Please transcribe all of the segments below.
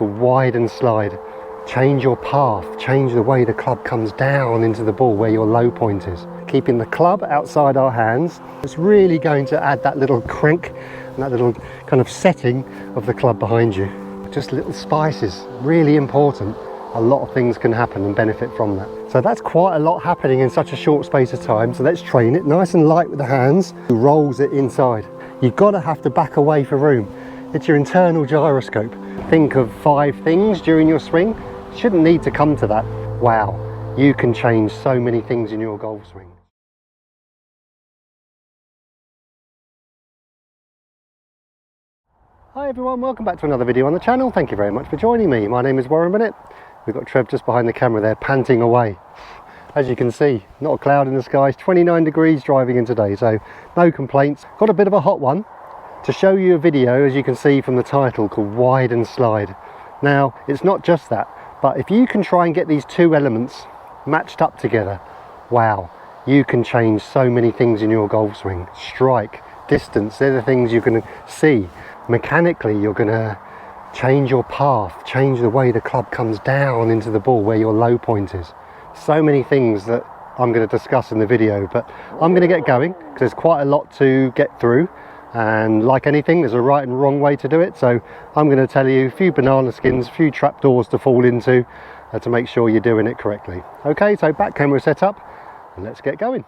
Wide and slide. Change your path, change the way the club comes down into the ball where your low point is. Keeping the club outside our hands, it's really going to add that little crank and that little kind of setting of the club behind you. Just little spices, really important. A lot of things can happen and benefit from that. So that's quite a lot happening in such a short space of time. So let's train it nice and light with the hands. Rolls it inside. You've got to have to back away for room. It's your internal gyroscope. Think of 5 things during your swing. Shouldn't need to come to that. Wow, you can change so many things in your golf swing. Hi everyone, welcome back to another video on the channel. Thank you very much for joining me. My name is Warren Bennett. We've got Trev just behind the camera there, panting away. As you can see, not a cloud in the sky. It's 29 degrees driving in today, so no complaints. Got a bit of a hot one to show you a video, as you can see from the title, called Wide and Slide. Now, it's not just that, but if you can try and get these two elements matched up together, wow, you can change so many things in your golf swing. Strike, distance, they're the things you're going to see. Mechanically, you're going to change your path, change the way the club comes down into the ball where your low point is. So many things that I'm going to discuss in the video, but I'm going to get going because there's quite a lot to get through. And like anything, there's a right and wrong way to do it. So I'm going to tell you a few banana skins, a few trapdoors to fall into to make sure you're doing it correctly. Okay, so back camera set up and let's get going.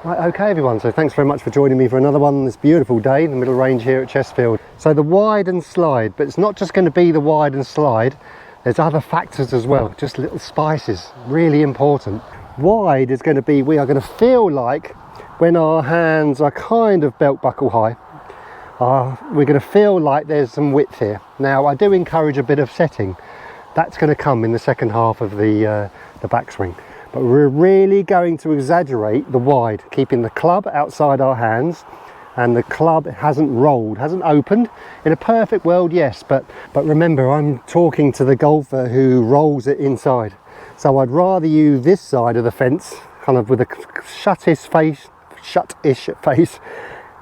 Right, okay everyone, so thanks very much for joining me for another one on this beautiful day in the middle range here at Chestfield. So the wide and slide, but it's not just going to be the wide and slide, there's other factors as well, just little spices, really important. Wide is going to be, we are going to feel like when our hands are kind of belt buckle high, we're going to feel like there's some width here. Now I do encourage a bit of setting. That's going to come in the second half of the backswing. But we're really going to exaggerate the wide, keeping the club outside our hands, and the club hasn't rolled, hasn't opened. In a perfect world, yes, but remember, I'm talking to the golfer who rolls it inside. So I'd rather use this side of the fence, kind of with a shut-ish face,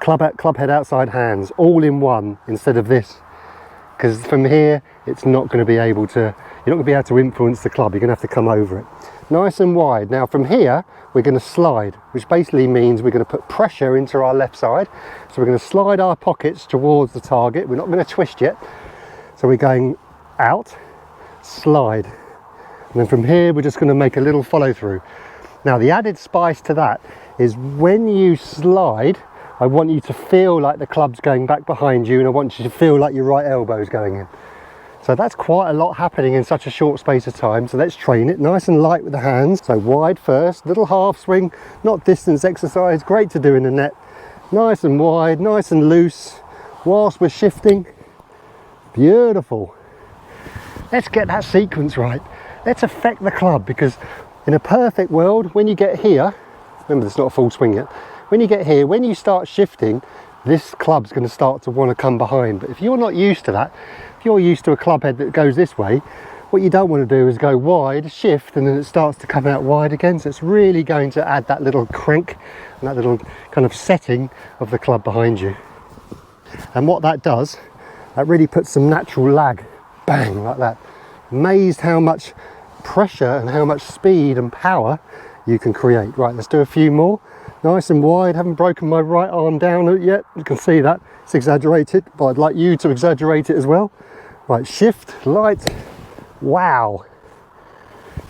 club head outside hands, all in one instead of this. Because from here, it's not going to be able to, you're not going to be able to influence the club, you're going to have to come over it. Nice and wide. Now from here, we're going to slide, which basically means we're going to put pressure into our left side. So we're going to slide our pockets towards the target. We're not going to twist yet. So we're going out, slide. And then from here, we're just going to make a little follow through. Now the added spice to that is when you slide, I want you to feel like the club's going back behind you, and I want you to feel like your right elbow's going in. So that's quite a lot happening in such a short space of time. So let's train it nice and light with the hands. So wide first, little half swing, not distance exercise, great to do in the net. Nice and wide, nice and loose, whilst we're shifting. Beautiful. Let's get that sequence right. Let's affect the club, because in a perfect world, when you get here, remember it's not a full swing yet, when you get here, when you start shifting, this club's going to start to want to come behind. But if you're not used to that, if you're used to a club head that goes this way, what you don't want to do is go wide, shift, and then it starts to come out wide again. So it's really going to add that little crank and that little kind of setting of the club behind you. And what that does, that really puts some natural lag, bang, like that. Amazed how much pressure and how much speed and power you can create. Right, let's do a few more. Nice and wide, haven't broken my right arm down yet. You can see that, it's exaggerated, but I'd like you to exaggerate it as well. Right, shift, light, wow.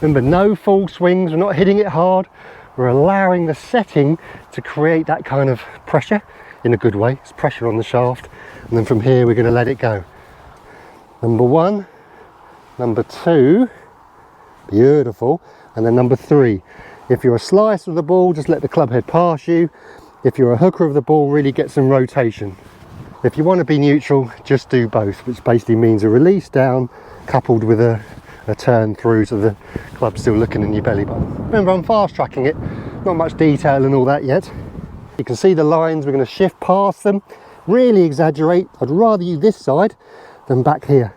Remember, no full swings, we're not hitting it hard. We're allowing the setting to create that kind of pressure in a good way. It's pressure on the shaft. And then from here, we're gonna let it go. Number 1, number 2, beautiful. And then number 3. If you're a slicer of the ball, just let the club head pass you. If you're a hooker of the ball, really get some rotation. If you want to be neutral, just do both, which basically means a release down coupled with a turn through, so the club's still looking in your belly button. Remember, I'm fast tracking it, not much detail and all that yet. You can see the lines, we're going to shift past them, really exaggerate. I'd rather you this side than back here.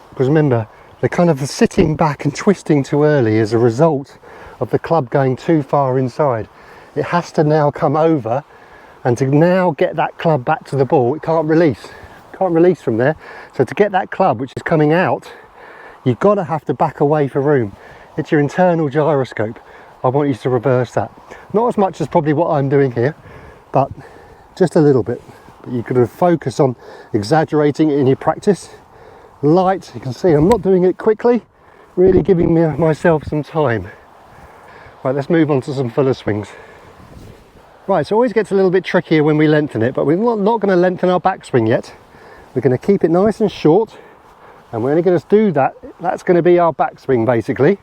Because remember, the kind of sitting back and twisting too early is a result of the club going too far inside. It has to now come over, and to now get that club back to the ball, it can't release. can't release from there. So to get that club which is coming out, you've got to have to back away for room. It's your internal gyroscope. I want you to reverse that. Not as much as probably what I'm doing here, but just a little bit. But you could focus on exaggerating it in your practice. Light, you can see I'm not doing it quickly, really giving myself some time. Right, let's move on to some fuller swings. Right, so it always gets a little bit trickier when we lengthen it, but we're not going to lengthen our backswing yet. We're going to keep it nice and short, and we're only going to do that. That's going to be our backswing basically.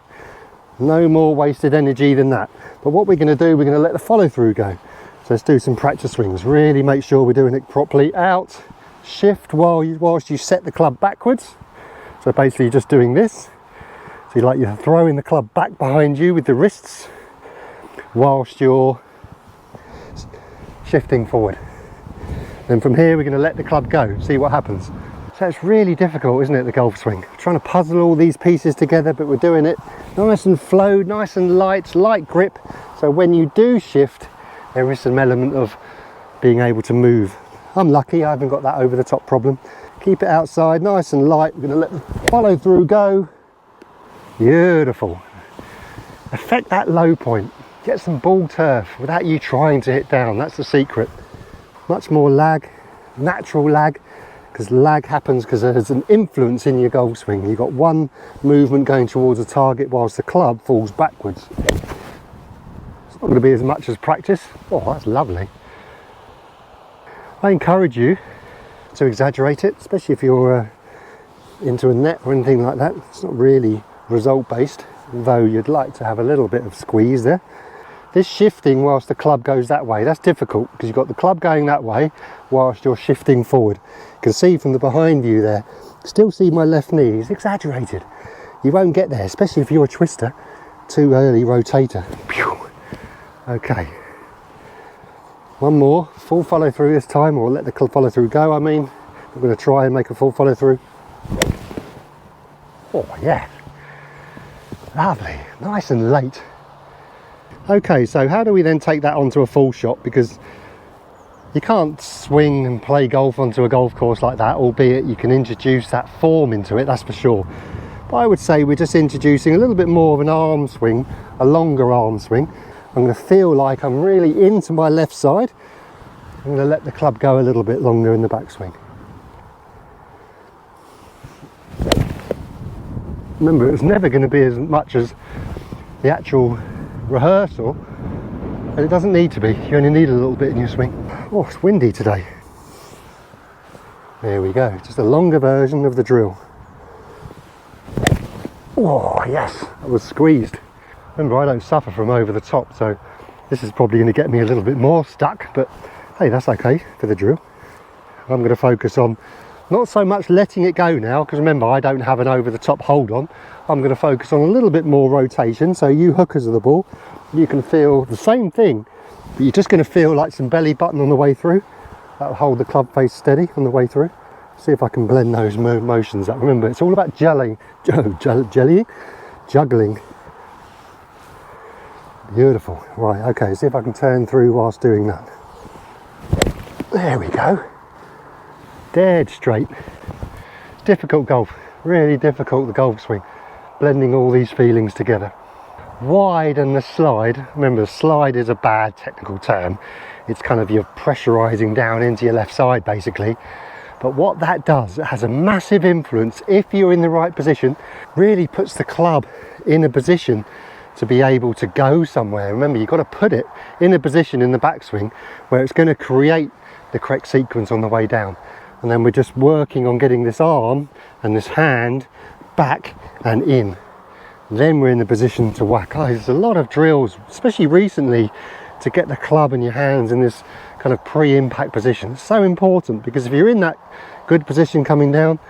No more wasted energy than that. But what we're going to do, we're going to let the follow through go. So let's do some practice swings. Really make sure we're doing it properly. Out, shift whilst you set the club backwards. So basically you're just doing this. So you're throwing the club back behind you with the wrists whilst you're shifting forward. Then from here we're going to let the club go, see what happens. So it's really difficult, isn't it, the golf swing? Trying to puzzle all these pieces together, but we're doing it nice and flowed, nice and light grip. So when you do shift, there is some element of being able to move. I'm lucky, I haven't got that over the top problem. Keep it outside, nice and light. We're going to let the follow through go. Beautiful. Affect that low point. Get some ball turf without you trying to hit down. That's the secret. Much more lag, natural lag, because lag happens because there's an influence in your golf swing. You've got one movement going towards a target whilst the club falls backwards. It's not going to be as much as practice. Oh, that's lovely. I encourage you to exaggerate it, especially if you're into a net or anything like that. It's not really result based, though you'd like to have a little bit of squeeze there. This shifting whilst the club goes that way, that's difficult because you've got the club going that way whilst you're shifting forward. You can see from the behind view there, still see my left knee, it's exaggerated. You won't get there, especially if you're a twister, too early rotator. Okay. One more, full follow through this time, or let the follow through go, I mean. I'm going to try and make a full follow through. Oh yeah. Lovely, nice and late. Okay, so how do we then take that onto a full shot? Because you can't swing and play golf onto a golf course like that, albeit you can introduce that form into it, that's for sure. But I would say we're just introducing a little bit more of an arm swing, a longer arm swing. I'm going to feel like I'm really into my left side. I'm going to let the club go a little bit longer in the backswing. Remember, it's never going to be as much as the actual rehearsal, and it doesn't need to be. You only need a little bit in your swing. Oh, it's windy today. There we go, just a longer version of the drill. Oh yes, that was squeezed. Remember, I don't suffer from over the top, so this is probably going to get me a little bit more stuck, but hey, that's okay for the drill. I'm going to focus on not so much letting it go now, because remember, I don't have an over the top hold on. I'm going to focus on a little bit more rotation, so you hookers of the ball, you can feel the same thing, but you're just going to feel like some belly button on the way through. That'll hold the club face steady on the way through. See if I can blend those motions up. Remember, it's all about juggling. Beautiful. Right, okay, see if I can turn through whilst doing that. There we go. Dead straight. Difficult golf, really difficult, the golf swing. Blending all these feelings together. Wide and the slide, remember the slide is a bad technical term. It's kind of you're pressurizing down into your left side basically. But what that does, it has a massive influence if you're in the right position, really puts the club in a position to be able to go somewhere. Remember, you've got to put it in a position in the backswing where it's going to create the correct sequence on the way down. And then we're just working on getting this arm and this hand back and in. Then we're in the position to whack. Oh, there's a lot of drills, especially recently, to get the club and your hands in this kind of pre-impact position. It's so important because if you're in that good position coming down,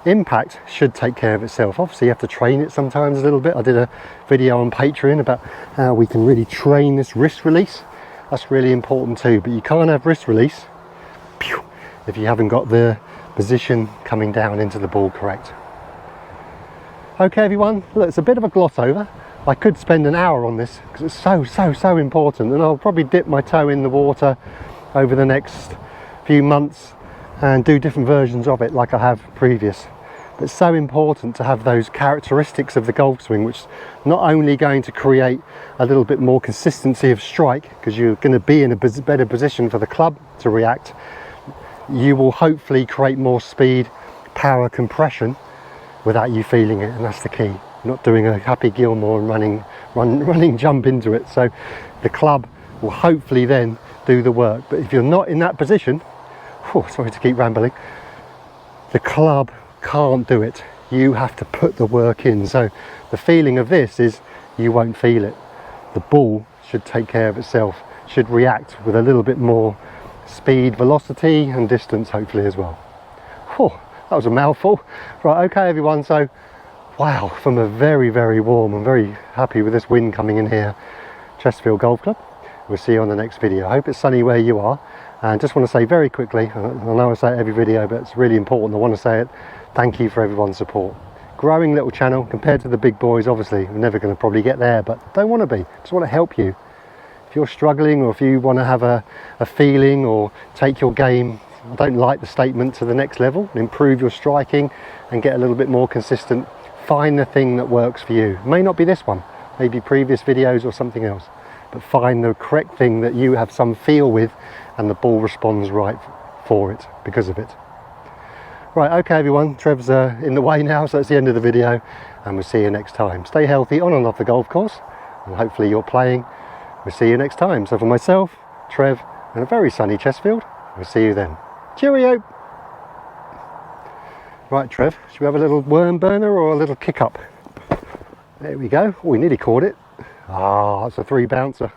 impact should take care of itself. Obviously you have to train it sometimes a little bit. I did a video on Patreon about how we can really train this wrist release. That's really important too, but you can't have wrist release if you haven't got the position coming down into the ball correct. Okay everyone, look, it's a bit of a gloss over. I could spend an hour on this because it's so important, and I'll probably dip my toe in the water over the next few months and do different versions of it like I have previous. But it's so important to have those characteristics of the golf swing, which is not only going to create a little bit more consistency of strike, because you're going to be in a better position for the club to react, you will hopefully create more speed, power, compression without you feeling it, and that's the key. Not doing a Happy Gilmore and running jump into it. So the club will hopefully then do the work. But if you're not in that position, sorry to keep rambling, the club can't do it. You have to put the work in. So the feeling of this is you won't feel it. The ball should take care of itself, should react with a little bit more speed, velocity and distance hopefully as well. That was a mouthful. Right, okay everyone, so wow, from a very, very warm, I'm very happy with this wind coming in here, Chestfield Golf Club. We'll see you on the next video. I hope it's sunny where you are, and just want to say very quickly, I know I say it every video, but it's really important, I want to say it, thank you for everyone's support. Growing little channel compared to the big boys, obviously we're never going to probably get there, but don't want to be, just want to help you. If you're struggling, or if you want to have a feeling or take your game, I don't like the statement, to the next level, improve your striking and get a little bit more consistent, find the thing that works for you. It may not be this one, maybe previous videos or something else, but find the correct thing that you have some feel with and the ball responds right for it because of it. Right, okay everyone, Trev's in the way now, so that's the end of the video, and we'll see you next time. Stay healthy on and off the golf course, and hopefully you're playing. We'll see you next time. So for myself, Trev, and a very sunny Chestfield, we'll see you then. Cheerio! Right Trev, should we have a little worm burner or a little kick up? There we go. Oh, we nearly caught it. Ah, that's a 3 bouncer.